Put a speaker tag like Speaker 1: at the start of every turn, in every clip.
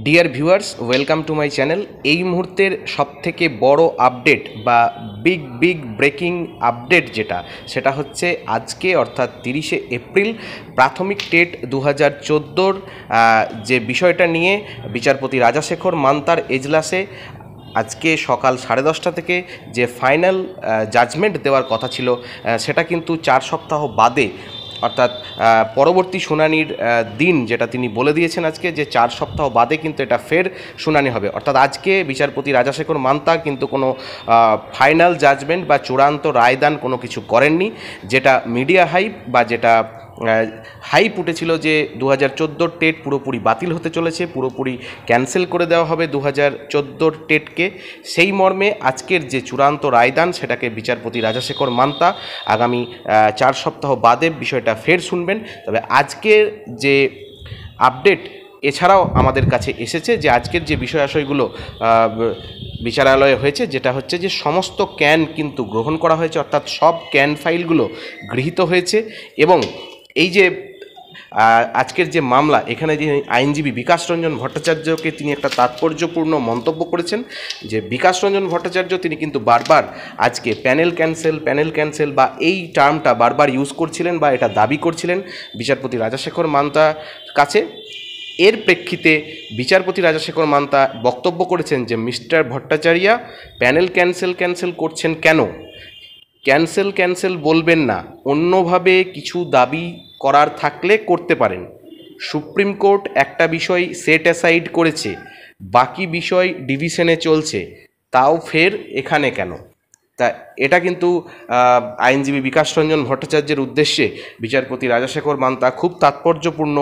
Speaker 1: Dear viewers, welcome to my channel. এই মুহূর্তের সবথেকে বড় আপডেট বা বিগ ব্রেকিং আপডেট সেটা হচ্ছে আজকে অর্থাৎ 30শে এপ্রিল প্রাথমিক টেট 2014 যে বিষয়টা নিয়ে বিচারপতি রাজাশেখর মান্তার এজলাসে আজকে সকাল 10:30 থেকে যে ফাইনাল জাজমেন্ট দেওয়ার কথা ছিল সেটা কিন্তু 4 সপ্তাহ বাদে অর্থাৎ পরবর্তী শুনানির দিন যেটা তিনি বলে দিয়েছেন আজকে যে 4 সপ্তাহ বাদে কিন্তু এটা ফের শুনানি হবে। অর্থাৎ আজকে বিচারপতি রাজাশেখর মান্তা কিন্তু কোনো ফাইনাল জাজমেন্ট বা চূড়ান্ত রায়দান কোনো কিছু করেননি, যেটা মিডিয়া হাইপ বা যেটা হাইপ উঠেছিল যে 2014 টেট পুরোপুরি বাতিল হতে চলেছে, পুরোপুরি ক্যান্সেল করে দেওয়া হবে 2014 টেটকে। সেই মর্মে আজকের যে চূড়ান্ত রায়দান সেটাকে বিচারপতি রাজাশেখর মান্তা আগামী 4 সপ্তাহ বাদে বিষয়টা ফের শুনবেন। তবে আজকের যে আপডেট এছাড়াও আমাদের কাছে এসেছে যে আজকের যে বিষয় আশয়গুলো বিচারালয়ে হয়েছে, যেটা হচ্ছে যে সমস্ত ক্যান কিন্তু গ্রহণ করা হয়েছে, অর্থাৎ সব ক্যান ফাইলগুলো গৃহীত হয়েছে। এবং এই যে আজকের যে মামলা, এখানে যে আইনজীবী বিকাশ রঞ্জন ভট্টাচার্যকে তিনি একটা তাৎপর্যপূর্ণ মন্তব্য করেছেন যে বিকাশ রঞ্জন ভট্টাচার্য তিনি কিন্তু বারবার আজকে প্যানেল ক্যান্সেল বা এই টার্মটা বারবার ইউজ করছিলেন বা এটা দাবি করছিলেন বিচারপতি রাজাশেখর মান্তার কাছে। এর প্রেক্ষিতে বিচারপতি রাজাশেখর মান্তা বক্তব্য করেছেন যে মিস্টার ভট্টাচার্য প্যানেল ক্যান্সেল করছেন কেন? ক্যান্সেল বলবেন না, অন্যভাবে কিছু দাবি করার থাকলে করতে পারেন। সুপ্রিম কোর্ট একটা বিষয় সেট অ্যাসাইড করেছে, বাকি বিষয় ডিভিশনে চলছে, তাও ফের এখানে কেন? তা এটা কিন্তু আইনজীবী বিকাশ রঞ্জন ভট্টাচার্যের উদ্দেশ্যে বিচারপতি রাজাশেখর মান্তা খুব তাৎপর্যপূর্ণ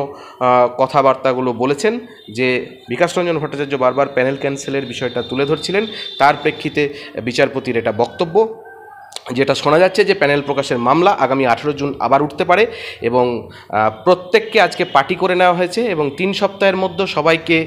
Speaker 1: কথাবার্তাগুলো বলেছেন। যে বিকাশ রঞ্জন ভট্টাচার্য বারবার প্যানেল ক্যান্সেলের বিষয়টা তুলে ধরছিলেন, তার প্রেক্ষিতে বিচারপতির এটা বক্তব্য, যেটা শোনা যাচ্ছে যে প্যানেল প্রকাশের মামলা আগামী 18 জুন আবার উঠতে পারে এবং প্রত্যেককে আজকে পার্টি করে নেওয়া হয়েছে এবং 3 সপ্তাহের মধ্যে সবাইকে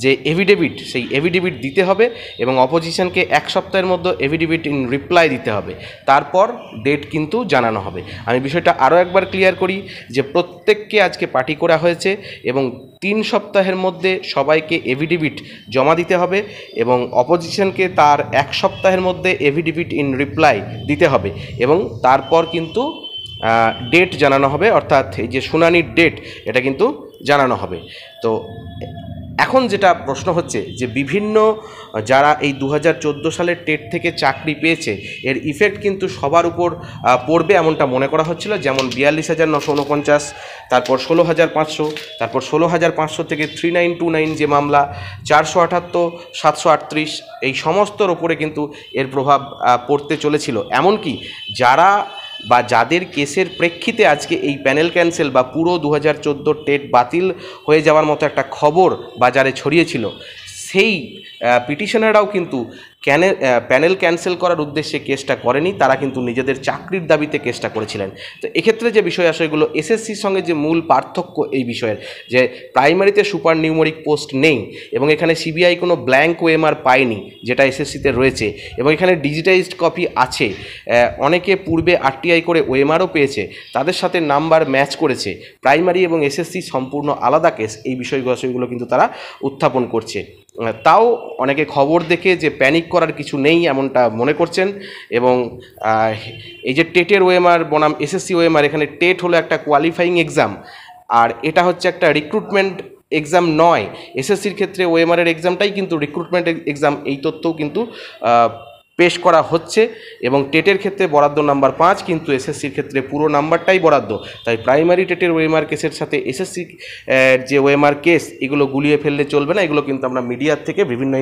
Speaker 1: যে এভিডেভিট সেই এভিডেভিট দিতে হবে এবং অপোজিশনকে 1 সপ্তাহের মধ্যে এভিডেভিট ইন রিপ্লাই দিতে হবে, তারপর ডেট কিন্তু জানানো হবে। আমি বিষয়টা আরও একবার ক্লিয়ার করি যে প্রত্যেককে আজকে পার্টি করা হয়েছে এবং 3 সপ্তাহের মধ্যে সবাইকে এভিডেভিট জমা দিতে হবে এবং অপোজিশনকে তার 1 সপ্তাহের মধ্যে এভিডেভিট ইন রিপ্লাই দিতে হবে এবং তারপর কিন্তু ডেট জানানো হবে, অর্থাৎ এই যে শুনানির ডেট এটা কিন্তু জানানো হবে। তো এখন যেটা প্রশ্ন হচ্ছে যে বিভিন্ন যারা এই 2014 সালের টেট থেকে চাকরি পেয়েছে এর ইফেক্ট কিন্তু সবার উপর পড়বে এমনটা মনে করা হচ্ছিল, যেমন 42,949, তারপর 16,500, তারপর 16,500 থেকে 3929 যে মামলা, 478, 738, এই সমস্তর ওপরে কিন্তু এর প্রভাব পড়তে চলেছিল। এমনকি যারা বা যাদের কেসের প্রেক্ষিতে আজকে এই প্যানেল ক্যান্সেল বা পুরো 2014 টেট বাতিল হয়ে যাওয়ার মতো একটা খবর বাজারে ছড়িয়েছিল, সেই পিটিশনাররাও কিন্তু প্যানেল ক্যান্সেল করার উদ্দেশ্যে কেসটা করেনি, তারা কিন্তু নিজেদের চাকরির দাবিতে কেসটা করেছিলেন। তো এক্ষেত্রে যে বিষয় আশয়গুলো, এসএসসির সঙ্গে যে মূল পার্থক্য এই বিষয়ের, যে প্রাইমারিতে সুপার নিউমেরিক পোস্ট নেই এবং এখানে সিবিআই কোনো ব্ল্যাঙ্ক ওএমআর পায়নি যেটা এসএসসিতে রয়েছে, এবং এখানে ডিজিটাইজড কপি আছে। অনেকে পূর্বে আরটিআই করে ওএমআরও পেয়েছে, তাদের সাথে নাম্বার ম্যাচ করেছে। প্রাইমারি এবং এসএসসি সম্পূর্ণ আলাদা কেস, এই বিষয়গুলো কিন্তু তারা উত্থাপন করছে। তাও অনেকে খবর দেখে যে প্যানিক করার কিছু নেই এমনটা মনে করছেন। এবং এই যে টেটের ওএমআর বনাম এসএসসি ওএমআর, এখানে টেট হলো একটা কোয়ালিফাইং এক্সাম আর এটা হচ্ছে একটা রিক্রুটমেন্ট এক্সাম নয়। এসএসসির ক্ষেত্রে ওএমআরের এক্সামটাই কিন্তু রিক্রুটমেন্ট এক্সাম, এই তথ্যও কিন্তু পেশ করা হচ্ছে। এবং টেটের ক্ষেত্রে বরাদ্দ নাম্বার 5, কিন্তু এসএসসির ক্ষেত্রে পুরো নাম্বারটাই বরাদ্দ। তাই প্রাইমারি টেটের ওএমআর কেসের সাথে এসএসসি যে ওএমআর কেস, এগুলো গুলিয়ে ফেললে চলবে না। এগুলো কিন্তু আমরা মিডিয়ার থেকে বিভিন্ন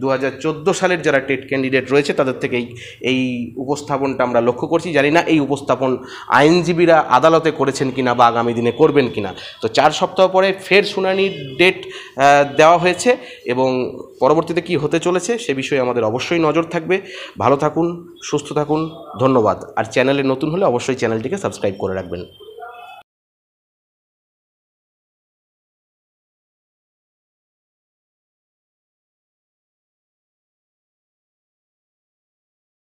Speaker 1: 2014 সালের যারা টেট ক্যান্ডিডেট রয়েছে তাদের থেকে এই উপস্থাপনটা আমরা লক্ষ্য করছি। জানি না এই উপস্থাপন আইনজীবীরা আদালতে করেছেন কিনা বা আগামী দিনে করবেন কিনা। তো 4 সপ্তাহ পরে ফের শুনানির ডেট দেওয়া হয়েছে এবং পরবর্তীতে কি হতে চলেছে সে বিষয়ে আমাদের অবশ্যই নজর থাকবে। ভালো থাকুন, সুস্থ থাকুন, ধন্যবাদ। আর চ্যানেলে নতুন হলে অবশ্যই চ্যানেলটিকে সাবস্ক্রাইব করে রাখবেন।